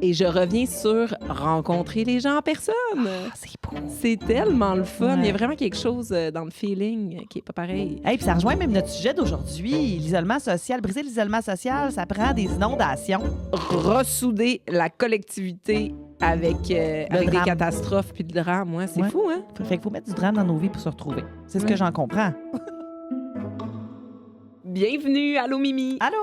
Et je reviens sur rencontrer les gens en personne. C'est beau. C'est tellement le fun. Ouais. Il y a vraiment quelque chose dans le feeling qui est pas pareil. Hey, puis ça rejoint même notre sujet d'aujourd'hui, l'isolement social. Briser l'isolement social, ça prend des inondations. Ressouder la collectivité avec des drame. catastrophes puis le drame, ouais, c'est Ouais. fou, hein? Fait qu'il faut mettre du drame dans nos vies pour se retrouver. C'est ce Ouais. que j'en comprends. Bienvenue, allô Mimi! Allô?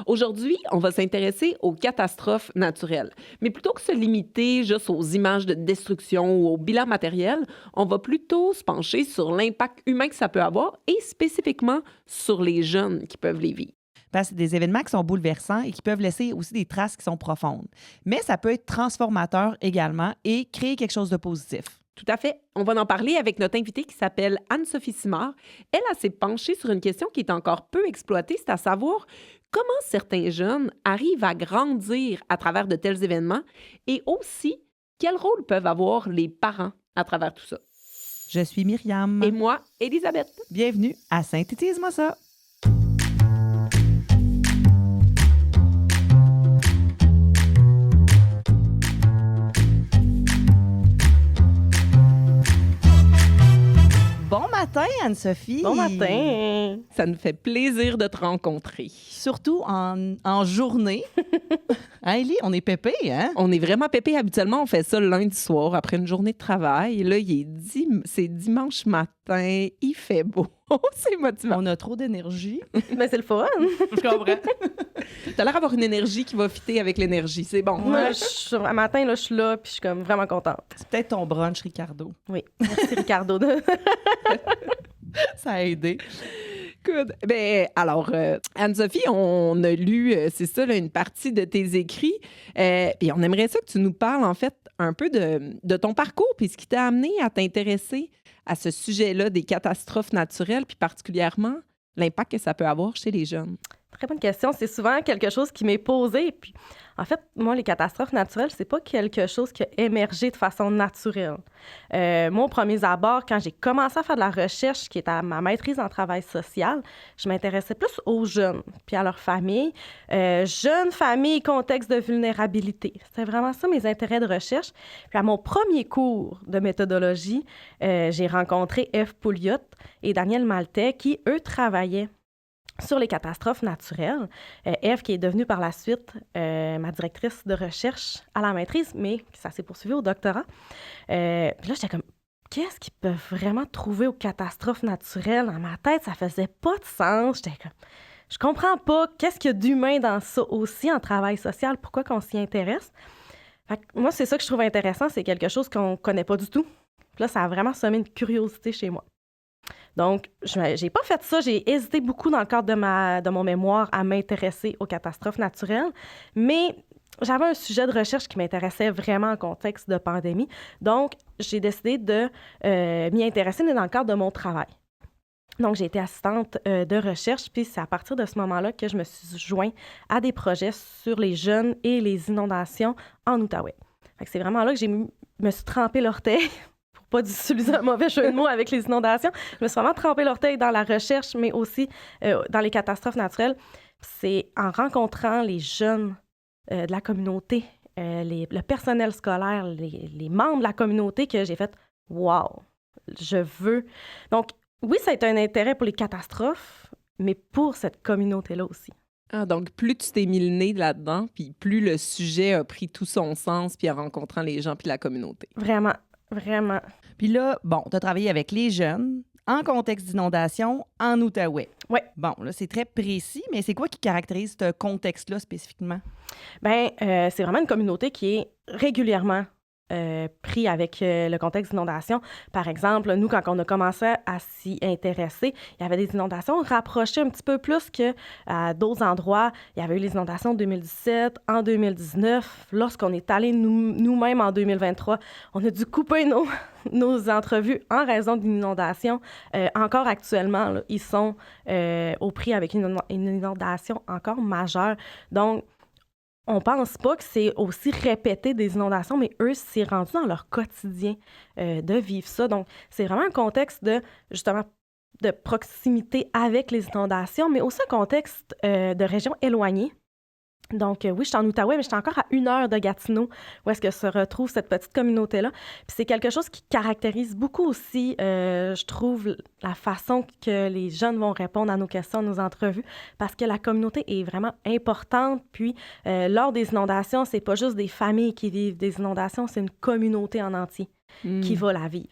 Aujourd'hui, on va s'intéresser aux catastrophes naturelles. Mais plutôt que se limiter juste aux images de destruction ou au bilan matériel, on va plutôt se pencher sur l'impact humain que ça peut avoir et spécifiquement sur les jeunes qui peuvent les vivre. Parce que c'est des événements qui sont bouleversants et qui peuvent laisser aussi des traces qui sont profondes. Mais ça peut être transformateur également et créer quelque chose de positif. Tout à fait. On va en parler avec notre invitée qui s'appelle Anne-Sophie Simard. Elle s'est penchée sur une question qui est encore peu exploitée, c'est à savoir comment certains jeunes arrivent à grandir à travers de tels événements et aussi quel rôle peuvent avoir les parents à travers tout ça. Je suis Myriam. Et moi, Elisabeth. Bienvenue à Synthétise-moi ça. Bon matin, Anne-Sophie. Bon matin! Ça nous fait plaisir de te rencontrer. Surtout en journée. Hein, Élie, on est pépé, hein? On est vraiment pépé. Habituellement, on fait ça le lundi soir après une journée de travail. Là, c'est dimanche matin. Il fait beau. C'est motivant. On a trop d'énergie. Mais c'est le fun! Je comprends. T'as l'air d'avoir une énergie qui va fitter avec l'énergie. C'est bon. Moi, un matin, là, je suis là, puis je suis comme vraiment contente. C'est peut-être ton brunch, Ricardo. Oui, merci Ricardo. Ça a aidé. Good. Ben, alors, Anne-Sophie, on a lu, c'est ça, là, une partie de tes écrits. Puis on aimerait ça que tu nous parles, en fait, un peu de ton parcours, puis ce qui t'a amené à t'intéresser à ce sujet-là des catastrophes naturelles, puis particulièrement l'impact que ça peut avoir chez les jeunes. Très bonne question. C'est souvent quelque chose qui m'est posé. Puis, en fait, moi, les catastrophes naturelles, c'est pas quelque chose qui a émergé de façon naturelle. Moi, aux premiers abords, quand j'ai commencé à faire de la recherche, qui est à ma maîtrise en travail social, je m'intéressais plus aux jeunes, puis à leurs familles. Jeunes, familles, contexte de vulnérabilité. C'était vraiment ça mes intérêts de recherche. Puis à mon premier cours de méthodologie, j'ai rencontré Eve Pouliot et Daniel Maltais, qui, eux, travaillaient sur les catastrophes naturelles. Eve, qui est devenue par la suite ma directrice de recherche à la maîtrise, mais ça s'est poursuivi au doctorat. Puis là, j'étais comme, qu'est-ce qu'ils peuvent vraiment trouver aux catastrophes naturelles? Dans ma tête, ça faisait pas de sens. J'étais comme, je comprends pas, qu'est-ce qu'il y a d'humain dans ça aussi en travail social? Pourquoi qu'on s'y intéresse? Fait que moi, c'est ça que je trouve intéressant, c'est quelque chose qu'on connaît pas du tout. Puis là, ça a vraiment semé une curiosité chez moi. Donc, j'ai pas fait ça. J'ai hésité beaucoup dans le cadre de mon mémoire à m'intéresser aux catastrophes naturelles, mais j'avais un sujet de recherche qui m'intéressait vraiment en contexte de pandémie. Donc, j'ai décidé de m'y intéresser, mais dans le cadre de mon travail. Donc, j'ai été assistante de recherche, puis c'est à partir de ce moment-là que je me suis joint à des projets sur les jeunes et les inondations en Outaouais. Fait que c'est vraiment là que je me suis trempé l'orteil pas d'utiliser un mauvais jeu de mots avec les inondations. Je me suis vraiment trempé l'orteil dans la recherche, mais aussi dans les catastrophes naturelles. C'est en rencontrant les jeunes de la communauté, le personnel scolaire, les membres de la communauté que j'ai fait « Wow! Je veux... » Donc, oui, ça a été un intérêt pour les catastrophes, mais pour cette communauté-là aussi. Ah, donc, plus tu t'es mis le nez là-dedans, puis plus le sujet a pris tout son sens, puis en rencontrant les gens puis la communauté. Vraiment. Vraiment. Puis là, bon, tu as travaillé avec les jeunes en contexte d'inondation en Outaouais. Oui. Bon, là, c'est très précis, mais c'est quoi qui caractérise ce contexte-là spécifiquement? Bien, c'est vraiment une communauté qui est régulièrement pris avec le contexte d'inondation. Par exemple, nous, quand on a commencé à s'y intéresser, il y avait des inondations rapprochées un petit peu plus qu'à d'autres endroits. Il y avait eu les inondations en 2017, en 2019. Lorsqu'on est allé nous-mêmes en 2023, on a dû couper nos entrevues en raison d'une inondation. Encore actuellement, là, ils sont au prix avec une inondation encore majeure. Donc, on pense pas que c'est aussi répété des inondations, mais eux, c'est rendu dans leur quotidien de vivre ça. Donc, c'est vraiment un contexte justement, de proximité avec les inondations, mais aussi un contexte de régions éloignées. Donc, oui, je suis en Outaouais, mais je suis encore à 1 heure de Gatineau, où est-ce que se retrouve cette petite communauté-là. Puis c'est quelque chose qui caractérise beaucoup aussi, je trouve, la façon que les jeunes vont répondre à nos questions, à nos entrevues, parce que la communauté est vraiment importante. Puis, lors des inondations, c'est pas juste des familles qui vivent des inondations, c'est une communauté en entier qui va la vivre.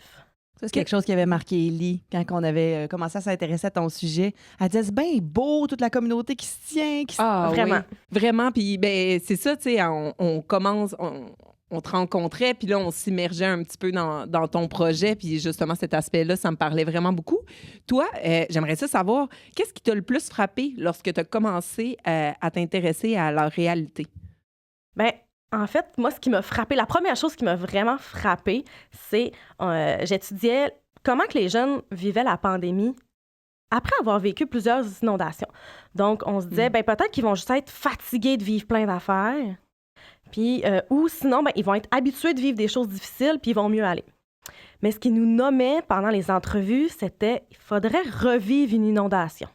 Ça, c'est quelque chose qui avait marqué Élie quand on avait commencé à s'intéresser à ton sujet. Elle disait, c'est bien beau, toute la communauté qui se tient, qui se... Vraiment. Oui, vraiment. Puis, ben, c'est ça, tu sais, on commence, on te rencontrait, puis là, on s'immergeait un petit peu dans ton projet, puis justement, cet aspect-là, ça me parlait vraiment beaucoup. Toi, j'aimerais ça savoir, qu'est-ce qui t'a le plus frappé lorsque tu as commencé à t'intéresser à leur réalité? Bien, en fait, moi, ce qui m'a frappé, la première chose qui m'a vraiment frappée, c'est j'étudiais comment que les jeunes vivaient la pandémie après avoir vécu plusieurs inondations. Donc, on se disait, ben peut-être qu'ils vont juste être fatigués de vivre plein d'affaires, puis ou sinon, ben, ils vont être habitués de vivre des choses difficiles, puis ils vont mieux aller. Mais ce qui nous nommait pendant les entrevues, c'était il faudrait revivre une inondation.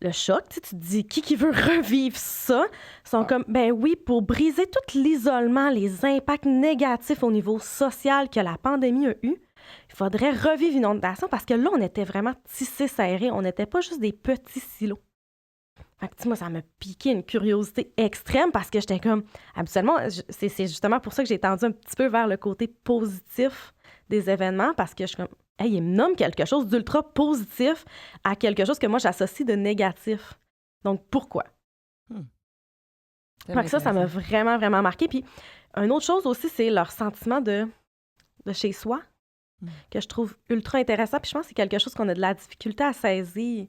Le choc, tu te dis, qui veut revivre ça? Ils sont comme, ben oui, pour briser tout l'isolement, les impacts négatifs au niveau social que la pandémie a eu, il faudrait revivre une inondation parce que là, on était vraiment tissés serrés. On n'était pas juste des petits silos. Fait que, moi, ça m'a piqué une curiosité extrême parce que j'étais comme, habituellement, c'est justement pour ça que j'ai tendu un petit peu vers le côté positif des événements parce que je suis comme, hey, il me nomme quelque chose d'ultra positif à quelque chose que moi, j'associe de négatif. Donc, pourquoi? Fait que ça m'a vraiment, vraiment marqué. Puis, une autre chose aussi, c'est leur sentiment de chez soi, que je trouve ultra intéressant. Puis, je pense que c'est quelque chose qu'on a de la difficulté à saisir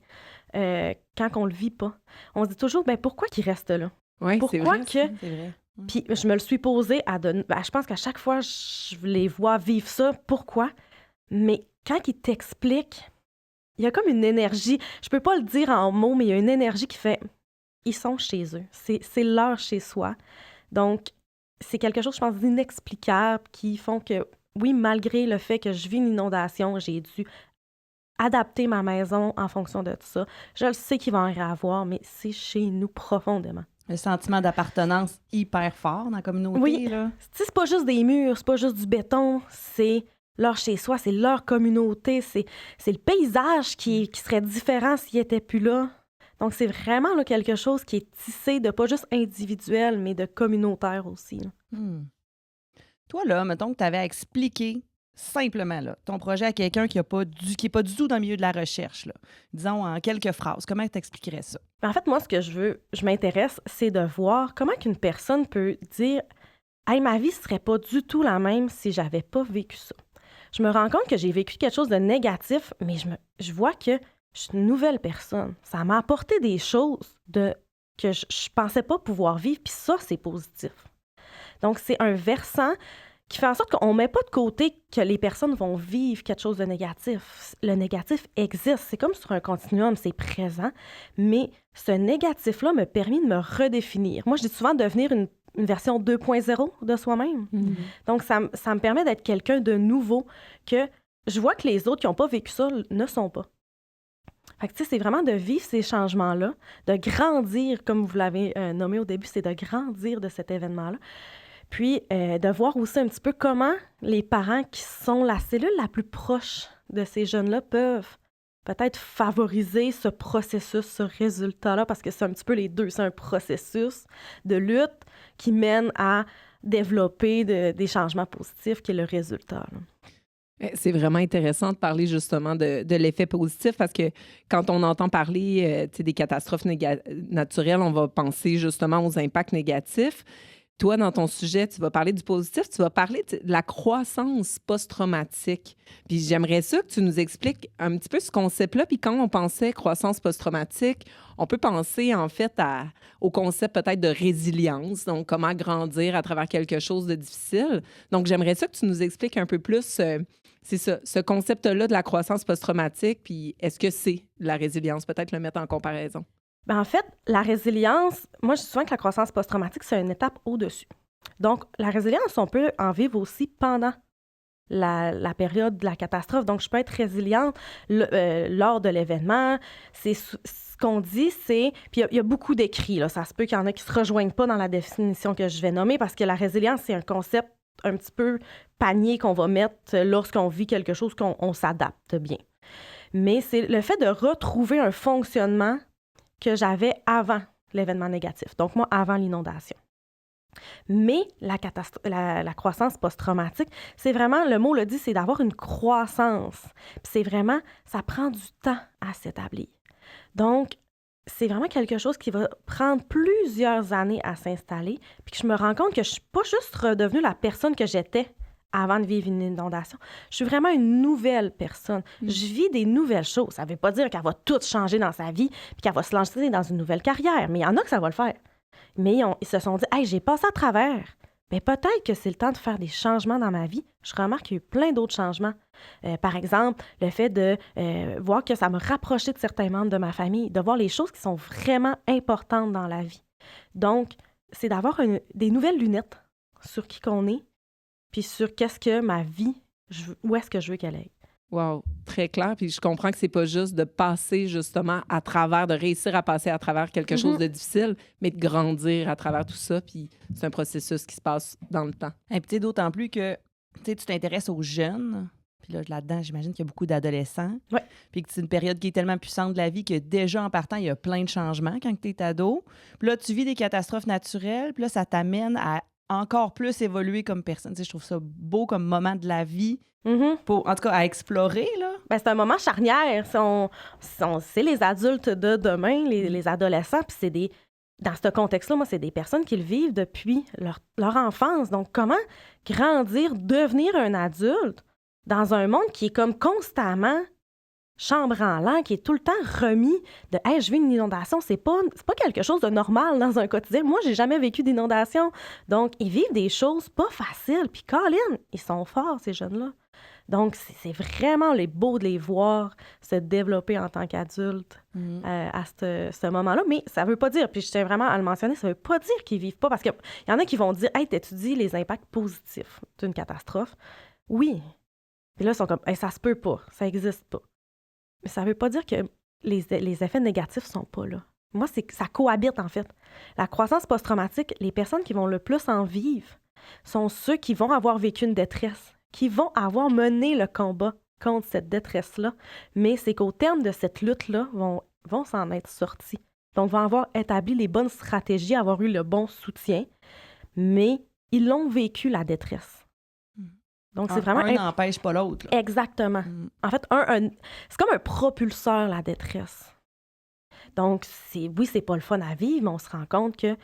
quand on le vit pas. On se dit toujours, ben pourquoi qu'ils restent là? Oui, c'est vrai. C'est vrai. Puis, je me le suis posé je pense qu'à chaque fois, je les vois vivre ça. Pourquoi? Mais quand ils t'expliquent, il y a comme une énergie. Je peux pas le dire en mots, mais il y a une énergie qui fait... Ils sont chez eux. C'est leur chez soi. Donc, c'est quelque chose, je pense, d'inexplicable qui font que, oui, malgré le fait que je vis une inondation, j'ai dû adapter ma maison en fonction de tout ça. Je le sais qu'il va en y avoir, mais c'est chez nous profondément. Le sentiment d'appartenance hyper fort dans la communauté. Oui, là. C'est pas juste des murs, c'est pas juste du béton, c'est leur chez-soi, c'est leur communauté, c'est le paysage qui serait différent s'il n'était plus là. Donc, c'est vraiment là, quelque chose qui est tissé de pas juste individuel, mais de communautaire aussi. Toi, là, mettons que tu avais à expliquer simplement là, ton projet à quelqu'un qui n'est pas du tout dans le milieu de la recherche, là. Disons en quelques phrases, comment tu expliquerais ça? En fait, moi, ce que je m'intéresse, c'est de voir comment qu'une personne peut dire « Hey, ma vie serait pas du tout la même si j'avais pas vécu ça. » Je me rends compte que j'ai vécu quelque chose de négatif, mais je vois que je suis une nouvelle personne. Ça m'a apporté des choses que je pensais pas pouvoir vivre, puis ça, c'est positif. Donc, c'est un versant qui fait en sorte qu'on ne met pas de côté que les personnes vont vivre quelque chose de négatif. Le négatif existe, c'est comme sur un continuum, c'est présent, mais ce négatif-là m'a permis de me redéfinir. Moi, je dis souvent devenir une version 2.0 de soi-même. Donc, ça me permet d'être quelqu'un de nouveau que je vois que les autres qui n'ont pas vécu ça ne sont pas. Fait que, tu sais, c'est vraiment de vivre ces changements-là, de grandir, comme vous l'avez nommé au début, c'est de grandir de cet événement-là. Puis, de voir aussi un petit peu comment les parents qui sont la cellule la plus proche de ces jeunes-là peuvent peut-être favoriser ce processus, ce résultat-là, parce que c'est un petit peu les deux. C'est un processus de lutte qui mène à développer des changements positifs, qui est le résultat, là. C'est vraiment intéressant de parler justement de l'effet positif parce que quand on entend parler des catastrophes naturelles, on va penser justement aux impacts négatifs. Toi, dans ton sujet, tu vas parler du positif, tu vas parler de la croissance post-traumatique. Puis j'aimerais ça que tu nous expliques un petit peu ce concept-là. Puis quand on pensait croissance post-traumatique, on peut penser en fait au concept peut-être de résilience, donc comment grandir à travers quelque chose de difficile. Donc j'aimerais ça que tu nous expliques un peu plus, c'est ça, ce concept-là de la croissance post-traumatique, puis est-ce que c'est de la résilience? Peut-être le mettre en comparaison. Ben en fait, la résilience, moi, je dis souvent que la croissance post-traumatique, c'est une étape au-dessus. Donc, la résilience, on peut en vivre aussi pendant la période de la catastrophe. Donc, je peux être résiliente lors de l'événement. Ce qu'on dit, c'est... Puis il y a beaucoup d'écrits, là. Ça se peut qu'il y en a qui ne se rejoignent pas dans la définition que je vais nommer parce que la résilience, c'est un concept un petit peu panier qu'on va mettre lorsqu'on vit quelque chose qu'on s'adapte bien. Mais c'est le fait de retrouver un fonctionnement que j'avais avant l'événement négatif. Donc, moi, avant l'inondation. Mais la croissance post-traumatique, c'est vraiment, le mot le dit, c'est d'avoir une croissance. Puis c'est vraiment, ça prend du temps à s'établir. Donc, c'est vraiment quelque chose qui va prendre plusieurs années à s'installer, puis que je me rends compte que je ne suis pas juste redevenue la personne que j'étais avant de vivre une inondation. Je suis vraiment une nouvelle personne. Je vis des nouvelles choses. Ça ne veut pas dire qu'elle va tout changer dans sa vie, puis qu'elle va se lancer dans une nouvelle carrière, mais il y en a que ça va le faire. Mais ils se sont dit « Hey, j'ai passé à travers. » Bien, peut-être que c'est le temps de faire des changements dans ma vie. Je remarque qu'il y a eu plein d'autres changements. Par exemple, le fait de voir que ça me rapprochait de certains membres de ma famille, de voir les choses qui sont vraiment importantes dans la vie. Donc, c'est d'avoir des nouvelles lunettes sur qui qu'on est, puis sur qu'est-ce que ma vie, où est-ce que je veux qu'elle aille. Wow, très clair. Puis je comprends que c'est pas juste de passer justement à travers, de réussir à passer à travers quelque chose de difficile, mais de grandir à travers tout ça. Puis c'est un processus qui se passe dans le temps. Et puis d'autant plus que tu t'intéresses aux jeunes. Puis là-dedans, j'imagine qu'il y a beaucoup d'adolescents. Ouais. Puis que c'est une période qui est tellement puissante de la vie que déjà en partant, il y a plein de changements quand tu es ado. Puis là, tu vis des catastrophes naturelles. Puis là, ça t'amène à encore plus évoluer comme personne. Tu sais, je trouve ça beau comme moment de la vie. Pour, en tout cas, à explorer, là. Ben, c'est un moment charnière. C'est les adultes de demain, les adolescents, puis c'est des... Dans ce contexte-là, moi, c'est des personnes qui le vivent depuis leur enfance. Donc, comment grandir, devenir un adulte dans un monde qui est comme constamment chambranlant, qui est tout le temps remis de « Hey, je vis une inondation », c'est pas quelque chose de normal dans un quotidien. Moi, j'ai jamais vécu d'inondation. Donc, ils vivent des choses pas faciles. Puis, Colin, ils sont forts, ces jeunes-là. Donc, c'est vraiment beau de les voir se développer en tant qu'adultes à ce moment-là. Mais ça veut pas dire, puis je tiens vraiment à le mentionner, ça veut pas dire qu'ils vivent pas, parce qu'il y en a qui vont dire « Hey, t'étudies les impacts positifs d'une catastrophe. » Oui. Puis là, ils sont comme « Hey, ça se peut pas, ça existe pas. » Mais ça veut pas dire que les effets négatifs sont pas là. Moi, c'est que ça cohabite, en fait. La croissance post-traumatique, les personnes qui vont le plus en vivre sont ceux qui vont avoir vécu une détresse, qui vont avoir mené le combat contre cette détresse-là, mais c'est qu'au terme de cette lutte-là, vont s'en être sortis. Donc, vont avoir établi les bonnes stratégies, avoir eu le bon soutien, mais ils l'ont vécu, la détresse. Donc, c'est vraiment... Un n'empêche pas l'autre. Là. Exactement. En fait, c'est comme un propulseur, la détresse. Donc, oui, c'est pas le fun à vivre, mais on se rend compte que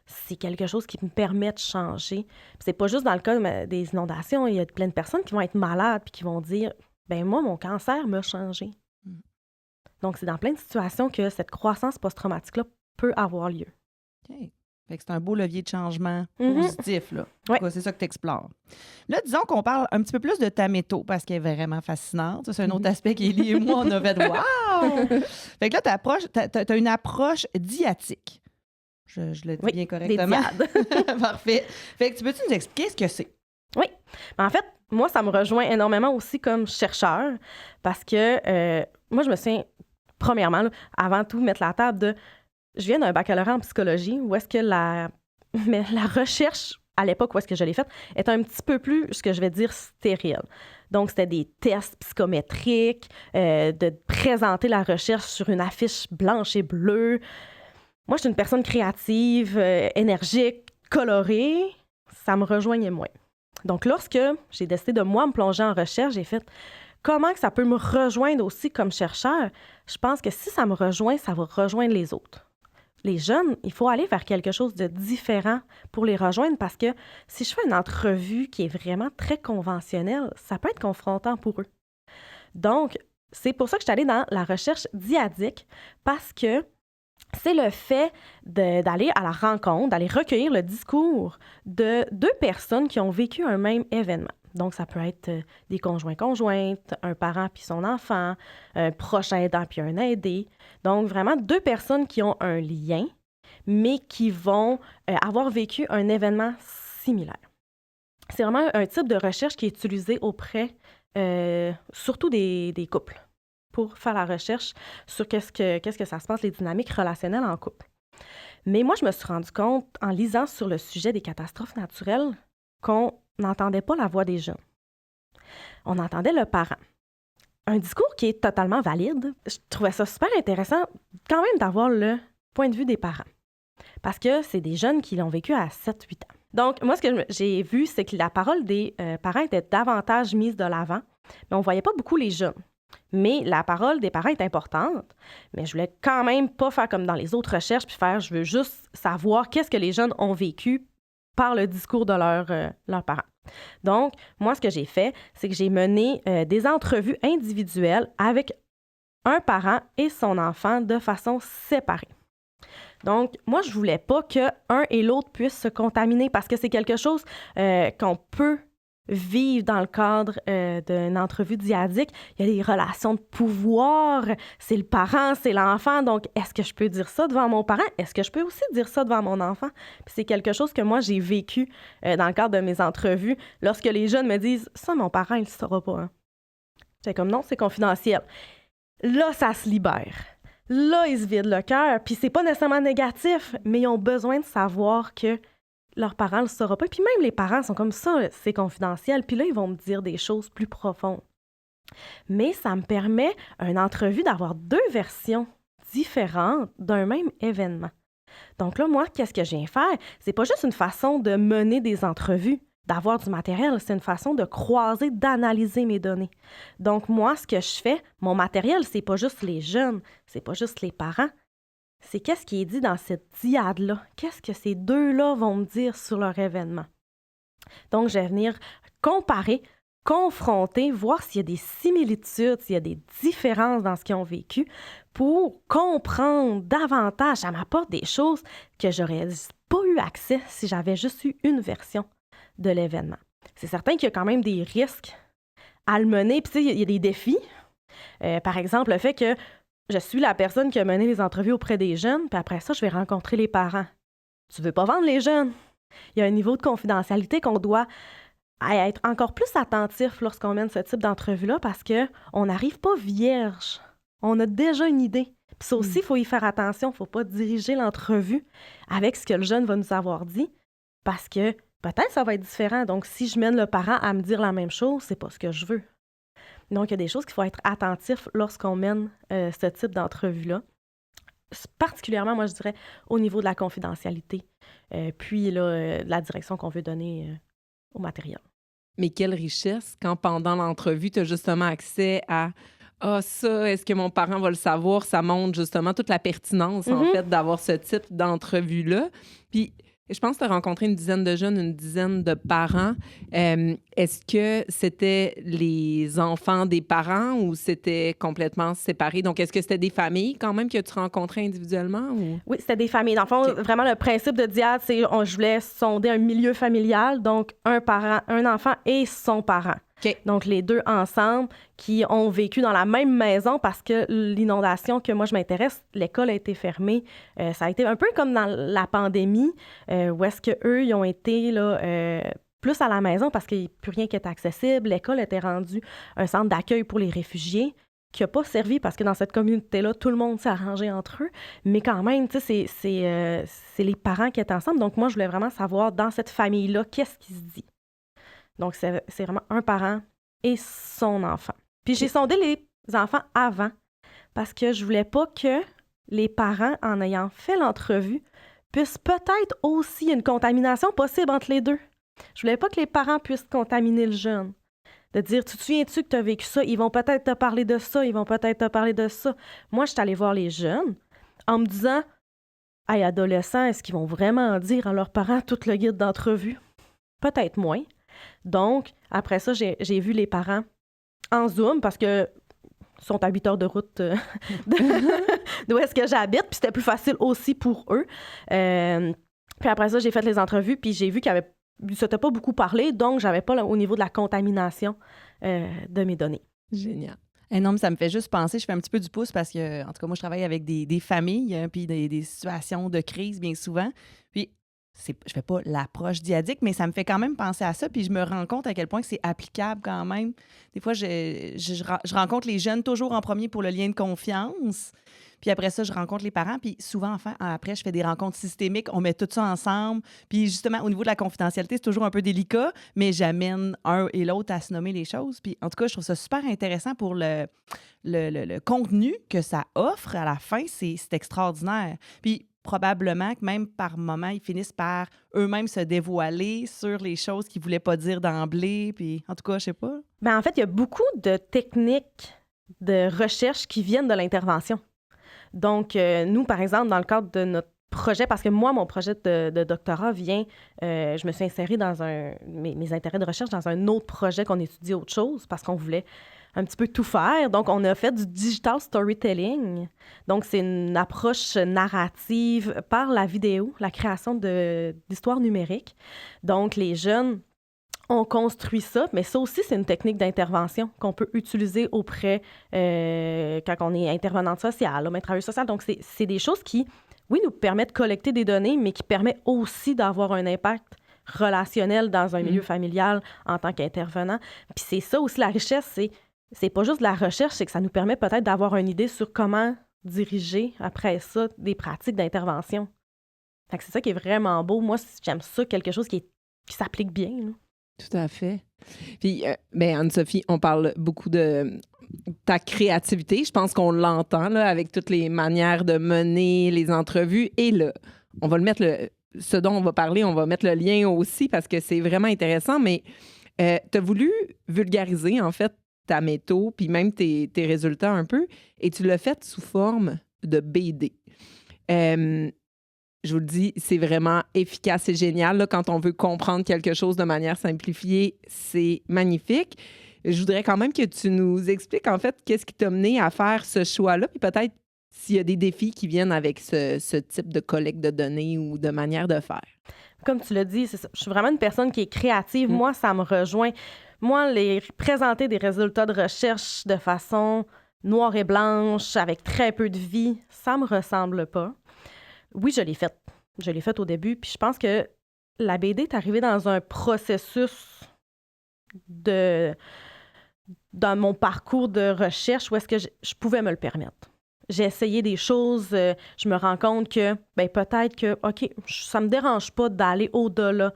c'est quelque chose qui me permet de changer. Puis c'est pas juste dans le cas des inondations. Il y a plein de personnes qui vont être malades puis qui vont dire « Ben moi, mon cancer m'a changé. » Donc, c'est dans plein de situations que cette croissance post-traumatique-là peut avoir lieu. OK. Fait que c'est un beau levier de changement positif, là. En tout cas, c'est ça que tu explores. Là, disons qu'on parle un petit peu plus de ta métho, parce qu'elle est vraiment fascinante. Ça, c'est un autre aspect qui est lié. Moi, on a fait « Wow! » Fait que là, t'as une approche diatique. Je le dis bien correctement. Des diades. Parfait. Fait que tu peux-tu nous expliquer ce que c'est? Oui. En fait, moi, ça me rejoint énormément aussi comme chercheur, parce que moi, je me souviens, premièrement, là, avant tout, mettre la table de... Je viens d'un baccalauréat en psychologie où est-ce que la recherche, à l'époque où est-ce que je l'ai faite, est un petit peu plus, ce que je vais dire, stérile. Donc, c'était des tests psychométriques, de présenter la recherche sur une affiche blanche et bleue. Moi, je suis une personne créative, énergique, colorée. Ça me rejoignait moins. Donc, lorsque j'ai décidé de, moi, me plonger en recherche, j'ai fait comment que ça peut me rejoindre aussi comme chercheur. Je pense que si ça me rejoint, ça va rejoindre les autres. Les jeunes, il faut aller vers quelque chose de différent pour les rejoindre parce que si je fais une entrevue qui est vraiment très conventionnelle, ça peut être confrontant pour eux. Donc, c'est pour ça que je suis allée dans la recherche dyadique parce que c'est le fait d'aller à la rencontre, d'aller recueillir le discours de deux personnes qui ont vécu un même événement. Donc, ça peut être des conjoints-conjointes, un parent puis son enfant, un proche aidant puis un aidé. Donc, vraiment deux personnes qui ont un lien, mais qui vont avoir vécu un événement similaire. C'est vraiment un type de recherche qui est utilisé auprès, surtout des couples, pour faire la recherche sur qu'est-ce que ça se passe, les dynamiques relationnelles en couple. Mais moi, je me suis rendu compte, en lisant sur le sujet des catastrophes naturelles, qu'on n'entendait pas la voix des jeunes. On entendait le parent. Un discours qui est totalement valide. Je trouvais ça super intéressant quand même d'avoir le point de vue des parents. Parce que c'est des jeunes qui l'ont vécu à 7-8 ans. Donc, moi, ce que j'ai vu, c'est que la parole des parents était davantage mise de l'avant, mais on ne voyait pas beaucoup les jeunes. Mais la parole des parents est importante, mais je voulais quand même pas faire comme dans les autres recherches, puis je veux juste savoir qu'est-ce que les jeunes ont vécu par le discours de leurs parents. Donc, moi, ce que j'ai fait, c'est que j'ai mené des entrevues individuelles avec un parent et son enfant de façon séparée. Donc, moi, je voulais pas qu'un et l'autre puissent se contaminer parce que c'est quelque chose qu'on peut vivre dans le cadre d'une entrevue dyadique. Il y a des relations de pouvoir, c'est le parent, c'est l'enfant. Donc, est-ce que je peux dire ça devant mon parent? Est-ce que je peux aussi dire ça devant mon enfant? Puis c'est quelque chose que moi, j'ai vécu dans le cadre de mes entrevues lorsque les jeunes me disent « Ça, mon parent, il ne le saura pas. Hein. » J'étais comme « Non, c'est confidentiel. » Là, ça se libère. Là, ils se vident le cœur. Puis c'est pas nécessairement négatif, mais ils ont besoin de savoir que leurs parents ne le sauront pas. Puis même les parents sont comme ça, c'est confidentiel. Puis là, ils vont me dire des choses plus profondes. Mais ça me permet, une entrevue, d'avoir 2 versions différentes d'un même événement. Donc là, moi, qu'est-ce que je viens faire? C'est pas juste une façon de mener des entrevues, d'avoir du matériel, c'est une façon de croiser, d'analyser mes données. Donc moi, ce que je fais, mon matériel, c'est pas juste les jeunes, c'est pas juste les parents, c'est qu'est-ce qui est dit dans cette dyade-là. Qu'est-ce que ces 2-là vont me dire sur leur événement? Donc, je vais venir comparer, confronter, voir s'il y a des similitudes, s'il y a des différences dans ce qu'ils ont vécu pour comprendre davantage. Ça m'apporte des choses que j'aurais pas eu accès si j'avais juste eu une version de l'événement. C'est certain qu'il y a quand même des risques à le mener. Puis, tu sais, il y a des défis. Par exemple, le fait que je suis la personne qui a mené les entrevues auprès des jeunes, puis après ça, je vais rencontrer les parents. Tu veux pas vendre les jeunes. Il y a un niveau de confidentialité qu'on doit être encore plus attentif lorsqu'on mène ce type d'entrevue-là parce qu'on n'arrive pas vierge. On a déjà une idée. Puis ça aussi, il faut y faire attention. Il ne faut pas diriger l'entrevue avec ce que le jeune va nous avoir dit parce que peut-être ça va être différent. Donc, si je mène le parent à me dire la même chose, c'est pas ce que je veux. Donc, il y a des choses qu'il faut être attentif lorsqu'on mène ce type d'entrevue-là. Particulièrement, moi, je dirais, au niveau de la confidentialité, puis là, de la direction qu'on veut donner au matériel. Mais quelle richesse quand, pendant l'entrevue, tu as justement accès à « Ah, ça, est-ce que mon parent va le savoir? » Ça montre justement toute la pertinence, en fait, d'avoir ce type d'entrevue-là. Puis, je pense que tu as rencontré une dizaine de jeunes, une dizaine de parents. Est-ce que c'était les enfants des parents ou c'était complètement séparé? Donc, est-ce que c'était des familles quand même que tu rencontrais individuellement? Ou? Oui, c'était des familles. Dans le fond, vraiment, le principe de Dyade, c'est je voulais sonder un milieu familial, donc un parent, un enfant et son parent. Okay. Donc, les 2 ensemble qui ont vécu dans la même maison parce que l'inondation que moi, je m'intéresse, l'école a été fermée. Ça a été un peu comme dans la pandémie où est-ce qu'eux, ils ont été là, plus à la maison parce qu'il n'y a plus rien qui était accessible. L'école était rendue un centre d'accueil pour les réfugiés qui n'a pas servi parce que dans cette communauté-là, tout le monde s'est arrangé entre eux. Mais quand même, tu sais, c'est les parents qui étaient ensemble. Donc, moi, je voulais vraiment savoir dans cette famille-là, qu'est-ce qui se dit. Donc, c'est vraiment un parent et son enfant. Puis, j'ai sondé les enfants avant parce que je voulais pas que les parents, en ayant fait l'entrevue, puissent peut-être aussi une contamination possible entre les 2. Je voulais pas que les parents puissent contaminer le jeune. De dire, tu te souviens-tu que tu as vécu ça? Ils vont peut-être te parler de ça, ils vont peut-être te parler de ça. Moi, je suis allée voir les jeunes en me disant, « Hey, adolescents, est-ce qu'ils vont vraiment dire à leurs parents tout le guide d'entrevue? » Peut-être moins. Donc, après ça, j'ai vu les parents en Zoom parce que sont à 8 heures de route d'où est-ce que j'habite, puis c'était plus facile aussi pour eux. Puis après ça, j'ai fait les entrevues, puis j'ai vu qu'il y avait s'était pas beaucoup parlé, donc j'avais pas au niveau de la contamination de mes données. Génial. Non, mais ça me fait juste penser, je fais un petit peu du pouce parce que, en tout cas, moi, je travaille avec des familles, puis des situations de crise bien souvent. Puis je fais pas l'approche diadique, mais ça me fait quand même penser à ça, puis je me rends compte à quel point que c'est applicable quand même. Des fois, je rencontre les jeunes toujours en premier pour le lien de confiance, puis après ça, je rencontre les parents, puis souvent, après, je fais des rencontres systémiques, on met tout ça ensemble, puis justement, au niveau de la confidentialité, c'est toujours un peu délicat, mais j'amène un et l'autre à se nommer les choses, puis en tout cas, je trouve ça super intéressant pour le contenu que ça offre à la fin, c'est extraordinaire. Puis probablement que même par moments, ils finissent par eux-mêmes se dévoiler sur les choses qu'ils ne voulaient pas dire d'emblée. Puis, en tout cas, je sais pas. En fait, il y a beaucoup de techniques de recherche qui viennent de l'intervention. Donc, nous, par exemple, dans le cadre de notre projet, parce que moi, mon projet de doctorat vient, je me suis insérée dans mes intérêts de recherche dans un autre projet qu'on étudie autre chose parce qu'on voulait un petit peu tout faire. Donc, on a fait du digital storytelling. Donc, c'est une approche narrative par la vidéo, la création d'histoires numériques. Donc, les jeunes ont construit ça, mais ça aussi, c'est une technique d'intervention qu'on peut utiliser auprès, quand on est intervenante sociale, travailleuse sociale. Donc, c'est des choses qui, oui, nous permettent de collecter des données, mais qui permettent aussi d'avoir un impact relationnel dans un milieu familial en tant qu'intervenant. Puis c'est ça aussi la richesse, c'est pas juste de la recherche, c'est que ça nous permet peut-être d'avoir une idée sur comment diriger après ça des pratiques d'intervention. Fait que c'est ça qui est vraiment beau. Moi, j'aime ça, quelque chose qui s'applique bien, là. Tout à fait. Puis, Anne-Sophie, on parle beaucoup de ta créativité. Je pense qu'on l'entend là, avec toutes les manières de mener les entrevues. Et là, on va le mettre, ce dont on va parler, on va mettre le lien aussi parce que c'est vraiment intéressant. Mais tu as voulu vulgariser, en fait, ta méthode, puis même tes résultats un peu, et tu l'as fait sous forme de BD. Je vous le dis, c'est vraiment efficace et génial. Là, quand on veut comprendre quelque chose de manière simplifiée, c'est magnifique. Je voudrais quand même que tu nous expliques, en fait, qu'est-ce qui t'a mené à faire ce choix-là, puis peut-être s'il y a des défis qui viennent avec ce type de collecte de données ou de manière de faire. Comme tu l'as dit, c'est ça. Je suis vraiment une personne qui est créative. Moi, ça me rejoint. Moi, présenter des résultats de recherche de façon noire et blanche, avec très peu de vie, ça me ressemble pas. Oui, je l'ai faite. Je l'ai faite au début, puis je pense que la BD est arrivée dans un processus dans mon parcours de recherche où est-ce que je pouvais me le permettre. J'ai essayé des choses, je me rends compte que peut-être que, OK, ça me dérange pas d'aller au-delà.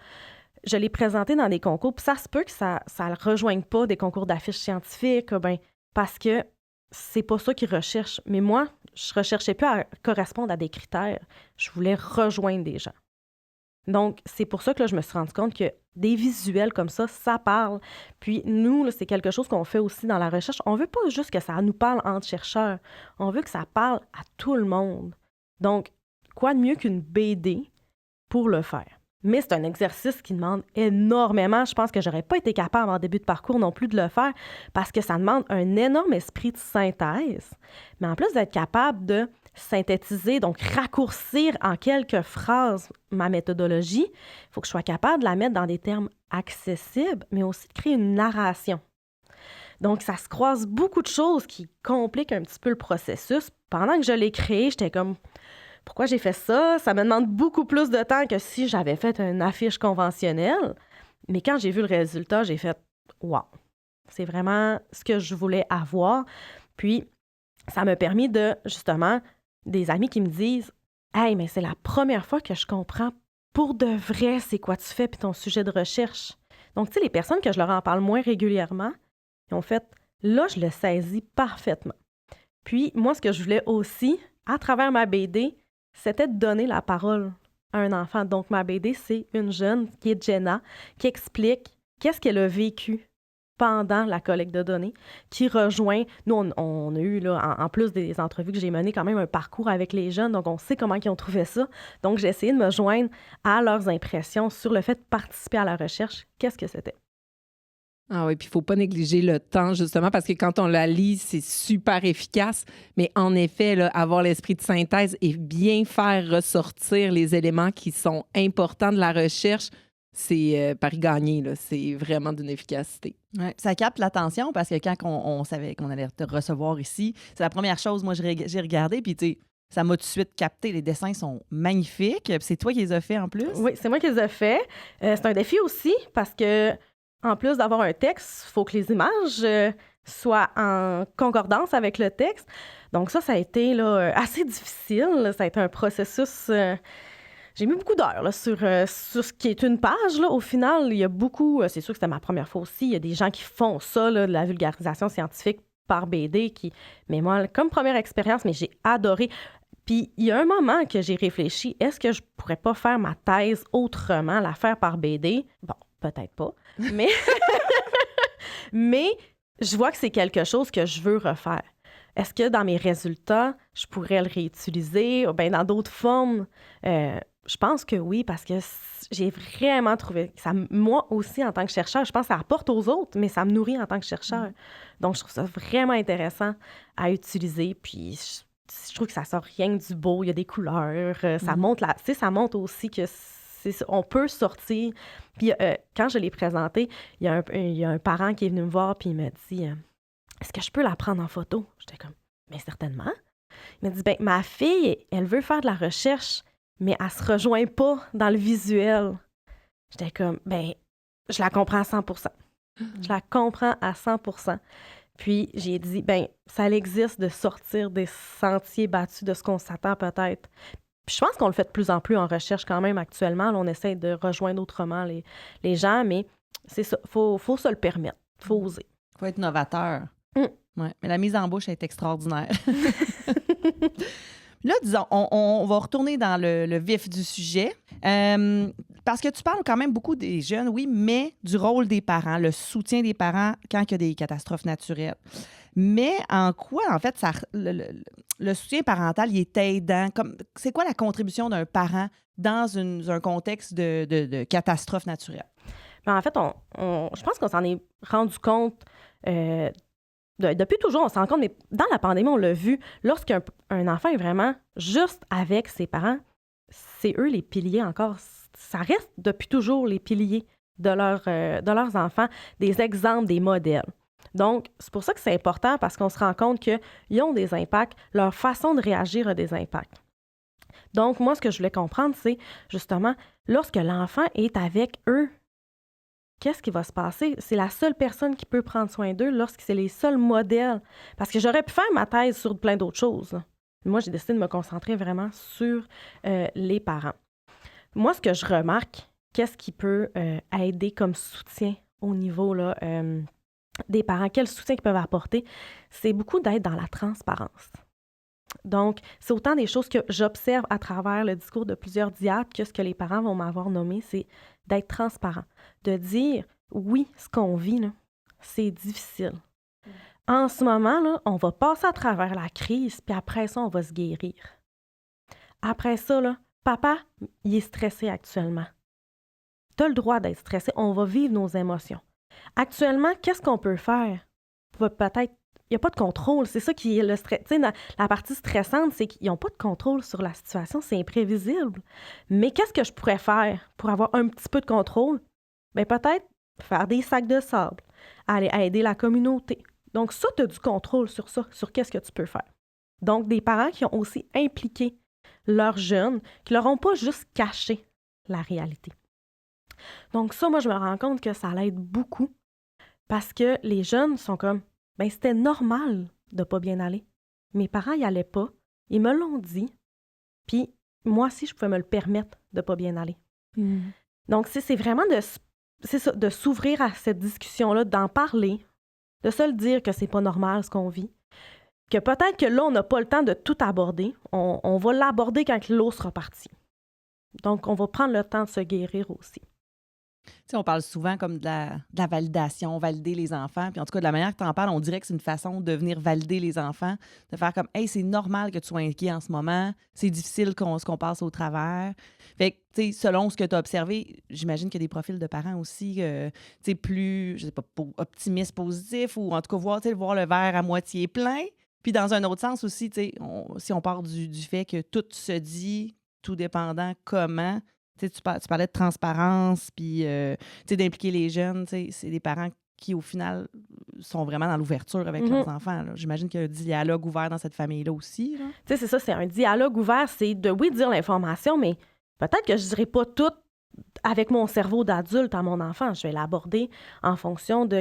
Je l'ai présenté dans des concours, puis ça se peut que ça ne rejoigne pas des concours d'affiches scientifiques, parce que c'est pas ça qu'ils recherchent. Mais moi, je recherchais plus à correspondre à des critères. Je voulais rejoindre des gens. Donc, c'est pour ça que là, je me suis rendu compte que des visuels comme ça parle. Puis nous, là, c'est quelque chose qu'on fait aussi dans la recherche. On veut pas juste que ça nous parle entre chercheurs. On veut que ça parle à tout le monde. Donc, quoi de mieux qu'une BD pour le faire? Mais c'est un exercice qui demande énormément. Je pense que j'aurais pas été capable en début de parcours non plus de le faire parce que ça demande un énorme esprit de synthèse. Mais en plus d'être capable de synthétiser, donc raccourcir en quelques phrases ma méthodologie, il faut que je sois capable de la mettre dans des termes accessibles, mais aussi de créer une narration. Donc, ça se croise beaucoup de choses qui compliquent un petit peu le processus. Pendant que je l'ai créé, j'étais comme... Pourquoi j'ai fait ça? Ça me demande beaucoup plus de temps que si j'avais fait une affiche conventionnelle. Mais quand j'ai vu le résultat, j'ai fait « Wow! » C'est vraiment ce que je voulais avoir. Puis, ça m'a permis de, justement, des amis qui me disent « Hey, mais c'est la première fois que je comprends pour de vrai c'est quoi tu fais puis ton sujet de recherche. » Donc, tu sais, les personnes que je leur en parle moins régulièrement, ils ont fait « Là, je le saisis parfaitement. » Puis, moi, ce que je voulais aussi, à travers ma BD, c'était de donner la parole à un enfant. Donc, ma BD, c'est une jeune qui est Jenna, qui explique qu'est-ce qu'elle a vécu pendant la collecte de données, qui rejoint... Nous, on a eu, là, en plus des entrevues que j'ai menées, quand même un parcours avec les jeunes, donc on sait comment ils ont trouvé ça. Donc, j'ai essayé de me joindre à leurs impressions sur le fait de participer à la recherche. Qu'est-ce que c'était? Ah oui, puis il ne faut pas négliger le temps, justement, parce que quand on la lit, c'est super efficace. Mais en effet, là, avoir l'esprit de synthèse et bien faire ressortir les éléments qui sont importants de la recherche, c'est pari gagné, là. C'est vraiment d'une efficacité. Ouais, ça capte l'attention parce que quand on savait qu'on allait te recevoir ici, c'est la première chose, moi, j'ai regardé, puis tu sais, ça m'a tout de suite capté. Les dessins sont magnifiques. Puis c'est toi qui les as faits en plus? Oui, c'est moi qui les ai faits. C'est un défi aussi parce que, en plus d'avoir un texte, il faut que les images soient en concordance avec le texte. Donc ça a été là, assez difficile. Ça a été un processus... j'ai mis beaucoup d'heures là, sur ce qui est une page. Là. Au final, il y a beaucoup... c'est sûr que c'était ma première fois aussi. Il y a des gens qui font ça, là, de la vulgarisation scientifique par BD. Mais moi, comme première expérience, mais j'ai adoré. Puis il y a un moment que j'ai réfléchi, est-ce que je pourrais pas faire ma thèse autrement, la faire par BD? Bon, peut-être pas. Mais, mais je vois que c'est quelque chose que je veux refaire. Est-ce que dans mes résultats, je pourrais le réutiliser ou bien dans d'autres formes? Je pense que oui, parce que j'ai vraiment trouvé que ça, moi aussi, en tant que chercheur, je pense que ça apporte aux autres, mais ça me nourrit en tant que chercheur. Donc, je trouve ça vraiment intéressant à utiliser. Puis, je trouve que ça sort rien que du beau. Il y a des couleurs. Ça montre ça montre aussi que on peut sortir. Puis, quand je l'ai présenté, il y a un parent qui est venu me voir puis il m'a dit est-ce que je peux la prendre en photo? J'étais comme mais certainement. Il m'a dit ma fille, elle veut faire de la recherche, mais elle se rejoint pas dans le visuel. J'étais comme je la comprends à 100%. Je la comprends à 100%. Puis, j'ai dit, ça existe de sortir des sentiers battus de ce qu'on s'attend peut-être. Puis, je pense qu'on le fait de plus en plus en recherche quand même actuellement. Là, on essaie de rejoindre autrement les gens, mais c'est ça. Faut se le permettre. Faut oser. Faut être novateur. Ouais. Mais la mise en bouche est extraordinaire. Là, disons, on va retourner dans le vif du sujet. Parce que tu parles quand même beaucoup des jeunes, oui, mais du rôle des parents, le soutien des parents quand il y a des catastrophes naturelles. Mais en quoi, en fait, le soutien parental, il est aidant? C'est quoi la contribution d'un parent dans un contexte de catastrophe naturelle? En fait, je pense qu'on s'en est rendu compte depuis toujours, on s'en rend compte, mais dans la pandémie, on l'a vu, lorsqu'un enfant est vraiment juste avec ses parents, c'est eux les piliers encore. Ça reste depuis toujours les piliers de leurs enfants, des exemples, des modèles. Donc, c'est pour ça que c'est important parce qu'on se rend compte qu'ils ont des impacts, leur façon de réagir a des impacts. Donc, moi, ce que je voulais comprendre, c'est justement, lorsque l'enfant est avec eux, qu'est-ce qui va se passer? C'est la seule personne qui peut prendre soin d'eux lorsque c'est les seuls modèles. Parce que j'aurais pu faire ma thèse sur plein d'autres choses. Moi, j'ai décidé de me concentrer vraiment sur les parents. Moi, ce que je remarque, qu'est-ce qui peut aider comme soutien au niveau là, des parents, quel soutien qu'ils peuvent apporter, c'est beaucoup d'être dans la transparence. Donc, c'est autant des choses que j'observe à travers le discours de plusieurs diatres que ce que les parents vont m'avoir nommé, c'est d'être transparent, de dire, oui, ce qu'on vit, là, c'est difficile. En ce moment, là, on va passer à travers la crise, puis après ça, on va se guérir. Après ça, là, papa, il est stressé actuellement. Tu as le droit d'être stressé, on va vivre nos émotions. Actuellement, qu'est-ce qu'on peut faire? Peut-être, il n'y a pas de contrôle. C'est ça qui est le stress. Tu sais, la partie stressante, c'est qu'ils n'ont pas de contrôle sur la situation. C'est imprévisible. Mais qu'est-ce que je pourrais faire pour avoir un petit peu de contrôle? Bien, peut-être faire des sacs de sable, aller aider la communauté. Donc, ça, tu as du contrôle sur ça, sur qu'est-ce que tu peux faire. Donc, des parents qui ont aussi impliqué leurs jeunes, qui ne leur ont pas juste caché la réalité. Donc, ça, moi, je me rends compte que ça l'aide beaucoup parce que les jeunes sont comme, bien, c'était normal de pas bien aller. Mes parents n'y allaient pas. Ils me l'ont dit. Puis, moi aussi, je pouvais me le permettre de pas bien aller. Donc, c'est vraiment de s'ouvrir à cette discussion-là, d'en parler, de se le dire que c'est pas normal ce qu'on vit, que peut-être que là, on n'a pas le temps de tout aborder. On va l'aborder quand l'eau sera partie. Donc, on va prendre le temps de se guérir aussi. Tu sais, on parle souvent comme de la validation, valider les enfants. Puis en tout cas, de la manière que tu en parles, on dirait que c'est une façon de venir valider les enfants, de faire comme « Hey, c'est normal que tu sois inquiet en ce moment, c'est difficile ce qu'on passe au travers. » Fait que, tu sais, selon ce que tu as observé, j'imagine qu'il y a des profils de parents aussi, tu sais, plus, je sais pas, optimistes, positifs, ou en tout cas, voir le verre à moitié plein. Puis dans un autre sens aussi, tu sais, si on part du fait que tout se dit, tout dépendant comment... Tu parlais de transparence, puis d'impliquer les jeunes. C'est des parents qui, au final, sont vraiment dans l'ouverture avec leurs enfants. Là. J'imagine qu'il y a un dialogue ouvert dans cette famille-là aussi. Tu sais, c'est ça, c'est un dialogue ouvert. C'est de, oui, dire l'information, mais peut-être que je ne dirai pas tout avec mon cerveau d'adulte à mon enfant. Je vais l'aborder en fonction de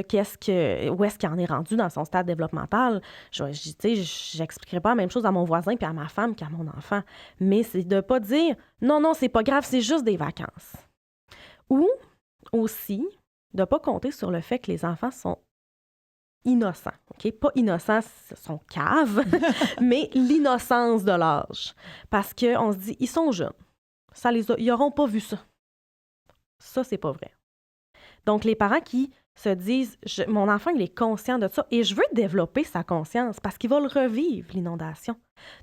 où est-ce qu'il en est rendu dans son stade développemental. Je n'expliquerai pas la même chose à mon voisin puis à ma femme qu'à mon enfant. Mais c'est de ne pas dire « Non, c'est pas grave, c'est juste des vacances ». Ou aussi, de ne pas compter sur le fait que les enfants sont innocents. OK? Pas innocents, ils sont caves, mais l'innocence de l'âge. Parce qu'on se dit, ils sont jeunes. Ils n'auront pas vu ça. Ça, c'est pas vrai. Donc, les parents qui se disent, mon enfant, il est conscient de ça et je veux développer sa conscience parce qu'il va le revivre, l'inondation.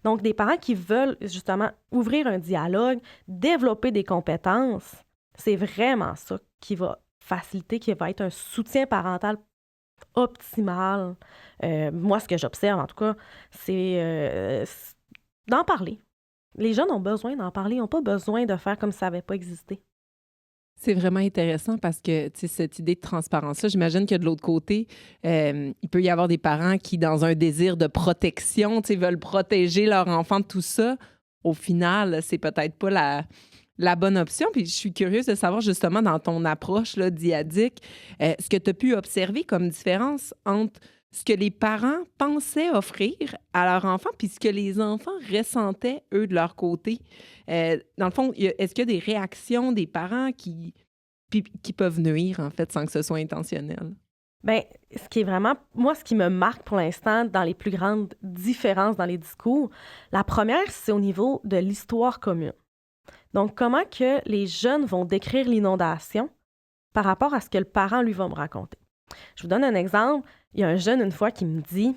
Donc, des parents qui veulent justement ouvrir un dialogue, développer des compétences, c'est vraiment ça qui va faciliter, qui va être un soutien parental optimal. Moi, ce que j'observe, en tout cas, c'est d'en parler. Les jeunes ont besoin d'en parler, ils n'ont pas besoin de faire comme si ça n'avait pas existé. C'est vraiment intéressant parce que, tu sais, cette idée de transparence-là, j'imagine que de l'autre côté, il peut y avoir des parents qui, dans un désir de protection, tu sais, veulent protéger leur enfant de tout ça. Au final, c'est peut-être pas la bonne option. Puis je suis curieuse de savoir, justement, dans ton approche là, dyadique, ce que tu as pu observer comme différence entre ce que les parents pensaient offrir à leur enfant puis ce que les enfants ressentaient, eux, de leur côté. Dans le fond, est-ce qu'il y a des réactions des parents qui peuvent nuire, en fait, sans que ce soit intentionnel? Bien, ce qui est vraiment, moi, ce qui me marque pour l'instant dans les plus grandes différences dans les discours, la première, c'est au niveau de l'histoire commune. Donc, comment que les jeunes vont décrire l'inondation par rapport à ce que le parent, lui, va me raconter. Je vous donne un exemple. Il y a un jeune, une fois, qui me dit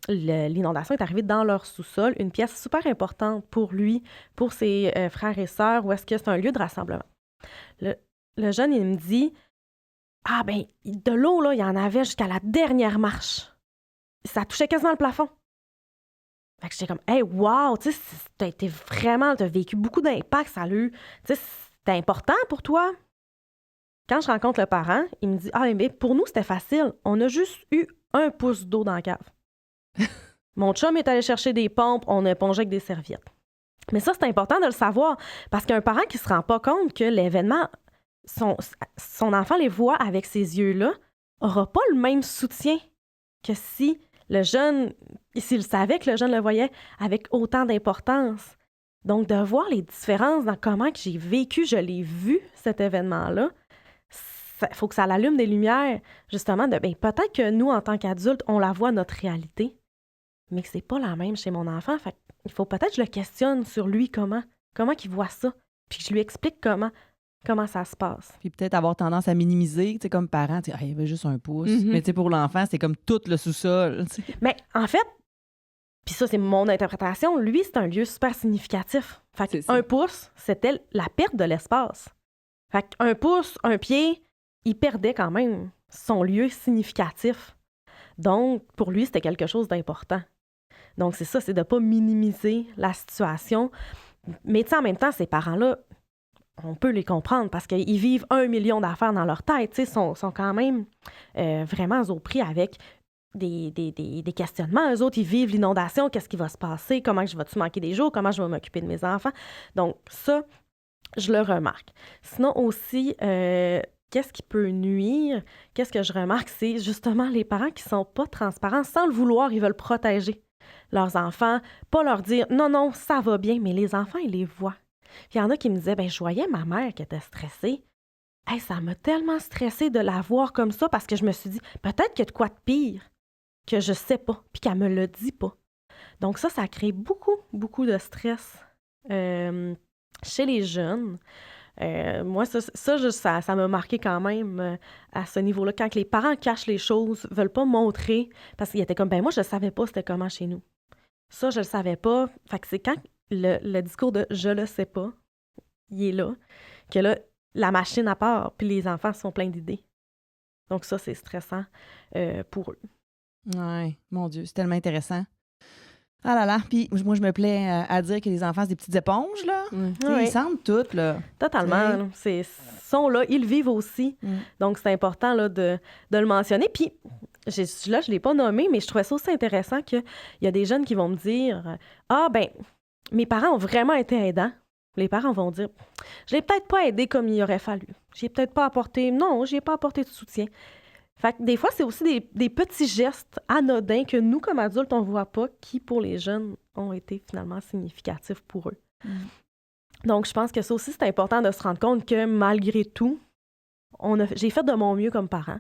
l'inondation est arrivée dans leur sous-sol, une pièce super importante pour lui, pour ses frères et sœurs, où est-ce que c'est un lieu de rassemblement. Le jeune, il me dit « Ah, ben de l'eau, là, il y en avait jusqu'à la dernière marche. Ça touchait quasiment le plafond. » Fait que j'étais comme « Hey, wow! Tu sais, t'as vécu beaucoup d'impact, ça a eu... Tu sais, c'était important pour toi. » Quand je rencontre le parent, il me dit « Ah, mais pour nous, c'était facile. On a juste eu 1 pouce d'eau dans la cave. Mon chum est allé chercher des pompes, on a épongé avec des serviettes. » Mais ça, c'est important de le savoir, parce qu'un parent qui ne se rend pas compte que l'événement, son enfant les voit avec ses yeux-là, n'aura pas le même soutien que si s'il savait que le jeune le voyait avec autant d'importance. Donc, de voir les différences dans comment que j'ai vécu, je l'ai vu, cet événement-là, il faut que ça l'allume des lumières, justement, peut-être que nous, en tant qu'adultes, on la voit, notre réalité, mais que c'est pas la même chez mon enfant. Fait il faut peut-être que je le questionne sur lui, comment il voit ça, puis que je lui explique comment ça se passe. Puis peut-être avoir tendance à minimiser, tu sais, comme parent, tu sais, il y avait juste 1 pouce. Mais tu sais, pour l'enfant, c'est comme tout le sous-sol. T'sais. Mais en fait, puis ça, c'est mon interprétation, lui, c'est un lieu super significatif. Fait que 1 pouce, c'était la perte de l'espace. Fait que 1 pouce, 1 pied, il perdait quand même son lieu significatif. Donc, pour lui, c'était quelque chose d'important. Donc, c'est ça, c'est de ne pas minimiser la situation. Mais tu sais, en même temps, ces parents-là, on peut les comprendre parce qu'ils vivent 1 million d'affaires dans leur tête. Tu sais, sont quand même vraiment au prix avec des questionnements. Eux autres, ils vivent l'inondation. Qu'est-ce qui va se passer? Comment je vais-tu manquer des jours? Comment je vais m'occuper de mes enfants? Donc, ça, je le remarque. Sinon aussi, qu'est-ce qui peut nuire? Qu'est-ce que je remarque? C'est justement les parents qui ne sont pas transparents. Sans le vouloir, ils veulent protéger leurs enfants, pas leur dire « Non, ça va bien », mais les enfants, ils les voient. Puis il y en a qui me disaient « Je voyais ma mère qui était stressée. Hey, ça m'a tellement stressée de la voir comme ça parce que je me suis dit « Peut-être qu'il y a de quoi de pire que je sais pas, puis qu'elle me le dit pas. » Donc ça crée beaucoup, beaucoup de stress chez les jeunes. Moi, ça m'a marqué quand même à ce niveau-là. Quand les parents cachent les choses, veulent pas montrer, parce qu'ils étaient comme, moi, je ne savais pas c'était comment chez nous. Ça, je le savais pas. Fait que c'est quand le discours de « je le sais pas », il est là, que là, la machine à part, puis les enfants sont pleins d'idées. Donc ça, c'est stressant pour eux. Ouais, mon Dieu, c'est tellement intéressant. Ah là là, puis moi, je me plais à dire que les enfants, c'est des petites éponges, là. Oui. Ils sentent toutes, là. Totalement. Sont là, ils le vivent aussi. Donc, c'est important là, de le mentionner. Puis, je ne l'ai pas nommé, mais je trouvais ça aussi intéressant qu'il y a des jeunes qui vont me dire « Ah, ben, mes parents ont vraiment été aidants. » Les parents vont dire « Je l'ai peut-être pas aidé comme il aurait fallu. J'ai peut-être pas apporté... Non, j'ai pas apporté de soutien. » Fait que des fois, c'est aussi des petits gestes anodins que nous, comme adultes, on voit pas, qui, pour les jeunes, ont été finalement significatifs pour eux. Donc, je pense que ça aussi, c'est important de se rendre compte que malgré tout, j'ai fait de mon mieux comme parent.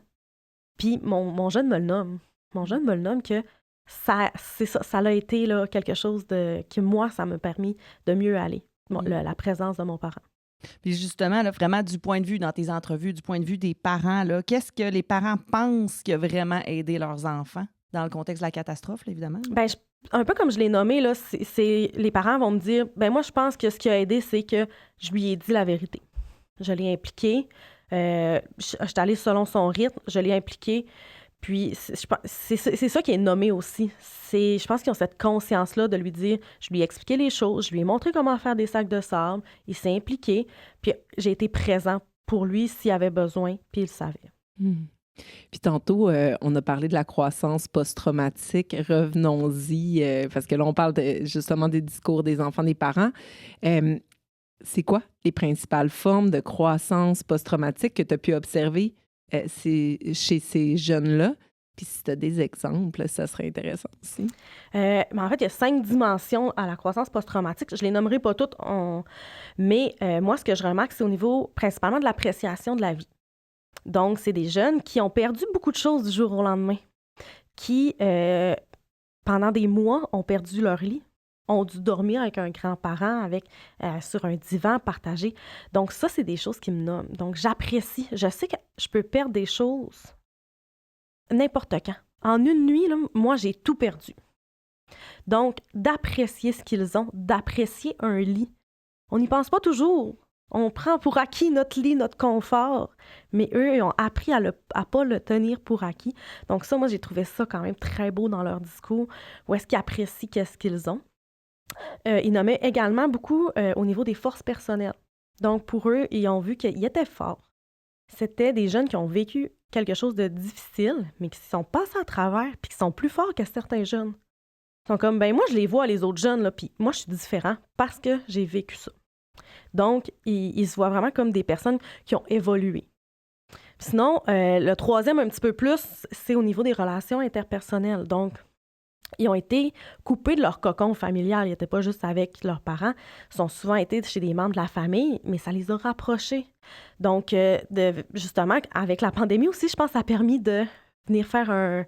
Puis mon jeune me le nomme. Mon jeune me le nomme que ça a été là, quelque chose que moi, ça m'a permis de mieux aller, la présence de mon parent. Puis justement, là, vraiment du point de vue, dans tes entrevues, du point de vue des parents, là, qu'est-ce que les parents pensent qui a vraiment aidé leurs enfants dans le contexte de la catastrophe, là, évidemment? Bien, un peu comme je l'ai nommé, là, les parents vont me dire, ben moi, je pense que ce qui a aidé, c'est que je lui ai dit la vérité. Je l'ai impliqué. Je suis allée selon son rythme. Je l'ai impliqué. Puis, c'est ça qui est nommé aussi. Je pense qu'ils ont cette conscience-là de lui dire, je lui ai expliqué les choses, je lui ai montré comment faire des sacs de sable, il s'est impliqué, puis j'ai été présent pour lui s'il avait besoin, puis il le savait. Puis tantôt, on a parlé de la croissance post-traumatique. Revenons-y, parce que là, on parle justement des discours des enfants, des parents. C'est quoi les principales formes de croissance post-traumatique que tu as pu observer chez ces jeunes-là? Puis si tu as des exemples, ça serait intéressant aussi. Mais en fait, il y a 5 dimensions à la croissance post-traumatique. Je ne les nommerai pas toutes, mais moi, ce que je remarque, c'est au niveau principalement de l'appréciation de la vie. Donc, c'est des jeunes qui ont perdu beaucoup de choses du jour au lendemain, qui, pendant des mois, ont perdu leur lit, ont dû dormir avec un grand-parent, sur un divan partagé. Donc, ça, c'est des choses qui me nomment. Donc, j'apprécie. Je sais que je peux perdre des choses n'importe quand. En une nuit, là, moi, j'ai tout perdu. Donc, d'apprécier ce qu'ils ont, d'apprécier un lit. On n'y pense pas toujours. On prend pour acquis notre lit, notre confort, mais eux, ils ont appris à pas le tenir pour acquis. Donc ça, moi, j'ai trouvé ça quand même très beau dans leur discours, où est-ce qu'ils apprécient qu'est-ce qu'ils ont. Ils nommaient également beaucoup au niveau des forces personnelles. Donc pour eux, ils ont vu qu'ils étaient forts. C'était des jeunes qui ont vécu quelque chose de difficile, mais qui sont passés à travers, puis qui sont plus forts que certains jeunes. Ils sont comme, ben moi, je les vois, les autres jeunes, là, puis moi, je suis différent parce que j'ai vécu ça. Donc, ils se voient vraiment comme des personnes qui ont évolué. Sinon, le troisième, un petit peu plus, c'est au niveau des relations interpersonnelles. Donc, ils ont été coupés de leur cocon familial. Ils n'étaient pas juste avec leurs parents. Ils ont souvent été chez des membres de la famille, mais ça les a rapprochés. Donc, justement, avec la pandémie aussi, je pense que ça a permis de venir faire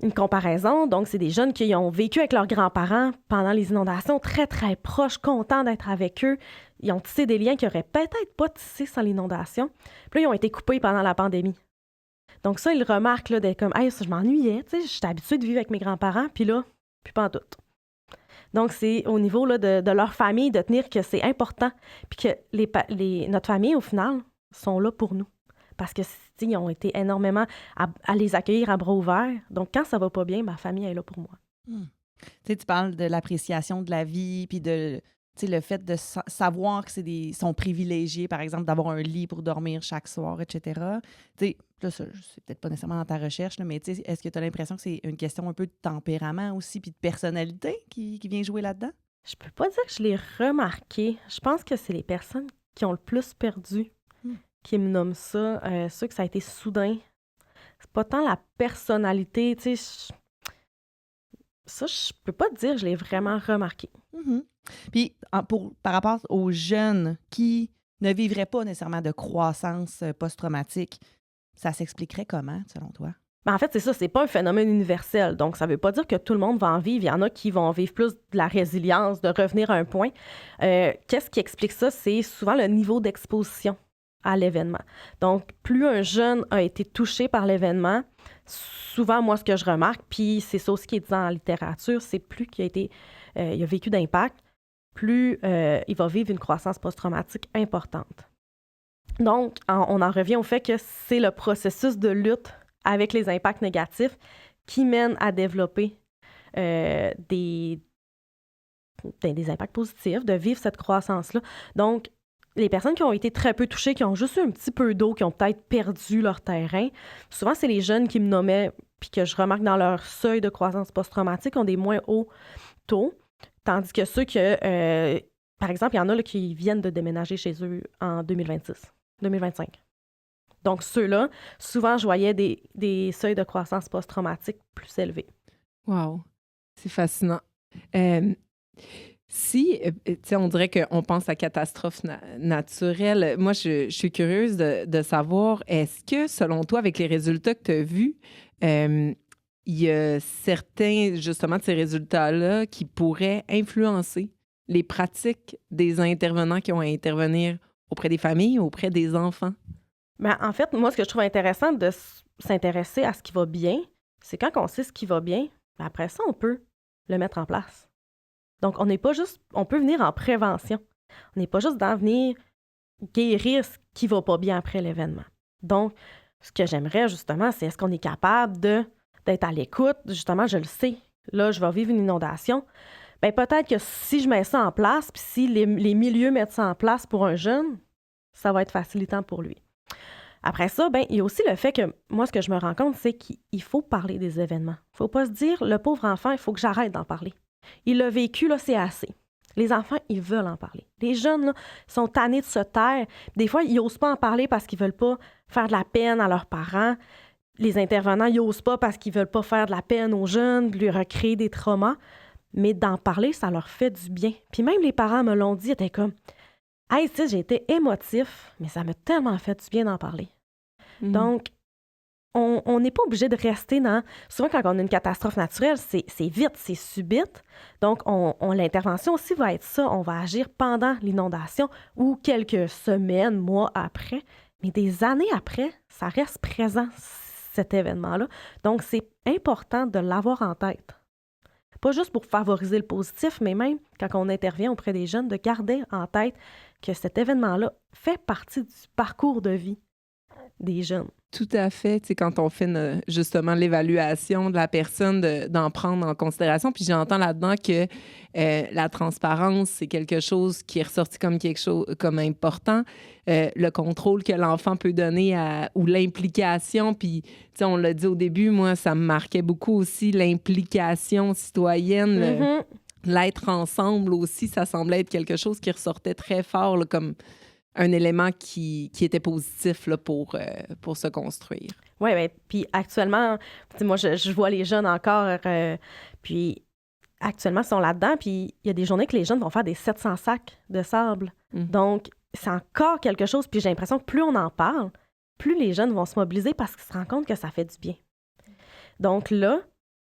une comparaison. Donc, c'est des jeunes qui ont vécu avec leurs grands-parents pendant les inondations, très, très proches, contents d'être avec eux. Ils ont tissé des liens qu'ils n'auraient peut-être pas tissés sans l'inondation. Puis là, ils ont été coupés pendant la pandémie. Donc ça, ils remarquent là, d'être comme « Hey, ça, je m'ennuyais, tu sais, j'étais habituée de vivre avec mes grands-parents, puis là, plus pas en tout. » Donc, c'est au niveau là, de leur famille de tenir que c'est important, puis que notre famille, au final, sont là pour nous. Parce que ils ont été énormément à les accueillir à bras ouverts. Donc, quand ça va pas bien, ma famille est là pour moi. Tu sais, tu parles de l'appréciation de la vie, puis de le fait de savoir que sont privilégiés, par exemple, d'avoir un lit pour dormir chaque soir, etc. Tu sais, là, ça, c'est peut-être pas nécessairement dans ta recherche, là, mais tu sais, est-ce que tu as l'impression que c'est une question un peu de tempérament aussi, puis de personnalité qui vient jouer là-dedans? Je peux pas dire que je l'ai remarqué. Je pense que c'est les personnes qui ont le plus perdu qui me nomment ça. Ceux que ça a été soudain. C'est pas tant la personnalité, tu sais. Ça, je peux pas te dire, je l'ai vraiment remarqué. Puis, par rapport aux jeunes qui ne vivraient pas nécessairement de croissance post-traumatique, ça s'expliquerait comment, selon toi? Ben en fait, c'est ça, c'est pas un phénomène universel. Donc, ça veut pas dire que tout le monde va en vivre. Il y en a qui vont vivre plus de la résilience, de revenir à un point. Qu'est-ce qui explique ça? C'est souvent le niveau d'exposition à l'événement. Donc, plus un jeune a été touché par l'événement, souvent, moi, ce que je remarque, puis c'est ça aussi qui est dit dans la littérature, c'est plus qu'il a vécu d'impact, plus il va vivre une croissance post-traumatique importante. Donc, on en revient au fait que c'est le processus de lutte avec les impacts négatifs qui mène à développer des impacts positifs, de vivre cette croissance-là. Donc, les personnes qui ont été très peu touchées, qui ont juste eu un petit peu d'eau, qui ont peut-être perdu leur terrain, souvent, c'est les jeunes qui me nommaient, puis que je remarque dans leur seuil de croissance post-traumatique, ont des moins hauts taux, tandis que ceux que, par exemple, il y en a là, qui viennent de déménager chez eux en 2025. Donc, ceux-là, souvent, je voyais des seuils de croissance post-traumatique plus élevés. Wow, c'est fascinant. Si, tu sais, on dirait qu'on pense à catastrophe naturelle, moi, je suis curieuse de savoir, est-ce que, selon toi, avec les résultats que tu as vus, il y a certains, justement, de ces résultats-là qui pourraient influencer les pratiques des intervenants qui ont à intervenir auprès des familles, auprès des enfants? Ben, en fait, moi, ce que je trouve intéressant de s'intéresser à ce qui va bien, c'est quand on sait ce qui va bien, ben après ça, on peut le mettre en place. Donc, on peut venir en prévention. On n'est pas juste dans venir guérir ce qui va pas bien après l'événement. Donc, ce que j'aimerais, justement, c'est est-ce qu'on est capable d'être à l'écoute? Justement, je le sais, là, je vais vivre une inondation. Bien, peut-être que si je mets ça en place, puis si les milieux mettent ça en place pour un jeune, ça va être facilitant pour lui. Après ça, bien, il y a aussi le fait que, moi, ce que je me rends compte, c'est qu'il faut parler des événements. Il ne faut pas se dire, le pauvre enfant, il faut que j'arrête d'en parler. Il l'a vécu, là, c'est assez. Les enfants, ils veulent en parler. Les jeunes, là, sont tannés de se taire. Des fois, ils n'osent pas en parler parce qu'ils ne veulent pas faire de la peine à leurs parents. Les intervenants, ils n'osent pas parce qu'ils ne veulent pas faire de la peine aux jeunes, lui recréer des traumas. Mais d'en parler, ça leur fait du bien. Puis même les parents me l'ont dit, ils étaient comme « Hey, tu sais, j'ai été émotif, mais ça m'a tellement fait du bien d'en parler. » Donc, on n'est pas obligé de rester dans... Souvent, quand on a une catastrophe naturelle, c'est vite, c'est subite. Donc, l'intervention aussi va être ça. On va agir pendant l'inondation ou quelques semaines, mois après. Mais des années après, ça reste présent, cet événement-là. Donc, c'est important de l'avoir en tête. Pas juste pour favoriser le positif, mais même quand on intervient auprès des jeunes, de garder en tête que cet événement-là fait partie du parcours de vie des jeunes. Tout à fait. Tu sais, quand on fait justement l'évaluation de la personne, d'en prendre en considération. Puis j'entends là-dedans que la transparence, c'est quelque chose qui est ressorti comme quelque chose comme important. Le contrôle que l'enfant peut donner ou l'implication. Puis, tu sais, on l'a dit au début, moi, ça me marquait beaucoup aussi l'implication citoyenne. L'être ensemble aussi, ça semblait être quelque chose qui ressortait très fort, là, comme un élément qui était positif là, pour se construire. Oui, bien, puis actuellement, moi, je vois les jeunes encore, puis actuellement, ils sont là-dedans, puis il y a des journées que les jeunes vont faire des 700 sacs de sable. Donc, c'est encore quelque chose, puis j'ai l'impression que plus on en parle, plus les jeunes vont se mobiliser parce qu'ils se rendent compte que ça fait du bien. Donc là,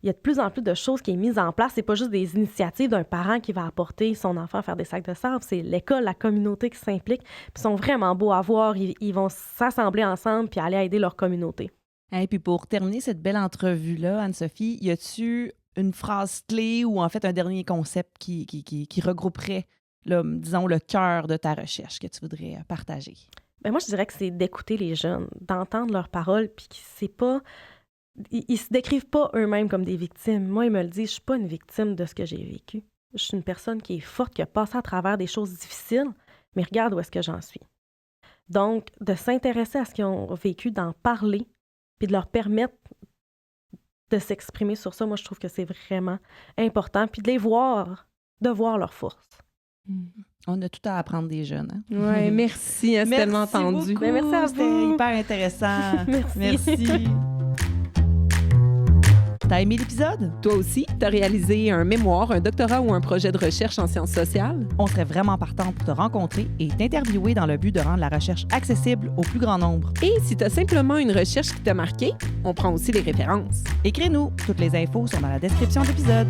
il y a de plus en plus de choses qui sont mises en place. C'est pas juste des initiatives d'un parent qui va apporter son enfant à faire des sacs de sable. C'est l'école, la communauté qui s'implique. Puis ils sont vraiment beaux à voir. Ils vont s'assembler ensemble puis aller aider leur communauté. Et puis pour terminer cette belle entrevue-là, Anne-Sophie, y a-tu une phrase clé ou en fait un dernier concept qui regrouperait, là, disons, le cœur de ta recherche que tu voudrais partager? Bien, moi, je dirais que c'est d'écouter les jeunes, d'entendre leurs paroles, puis que c'est pas... Ils se décrivent pas eux-mêmes comme des victimes. Moi, ils me le disent, je suis pas une victime de ce que j'ai vécu. Je suis une personne qui est forte, qui a passé à travers des choses difficiles, mais regarde où est-ce que j'en suis. Donc, de s'intéresser à ce qu'ils ont vécu, d'en parler, puis de leur permettre de s'exprimer sur ça, moi, je trouve que c'est vraiment important. Puis de les voir, de voir leur force. On a tout à apprendre des jeunes. Hein? Oui, merci. C'est tellement entendu. Mais merci à vous. C'était hyper intéressant. Merci. T'as aimé l'épisode? Toi aussi, t'as réalisé un mémoire, un doctorat ou un projet de recherche en sciences sociales? On serait vraiment partant pour te rencontrer et t'interviewer dans le but de rendre la recherche accessible au plus grand nombre. Et si t'as simplement une recherche qui t'a marqué, on prend aussi les références. Écris-nous. Toutes les infos sont dans la description de l'épisode.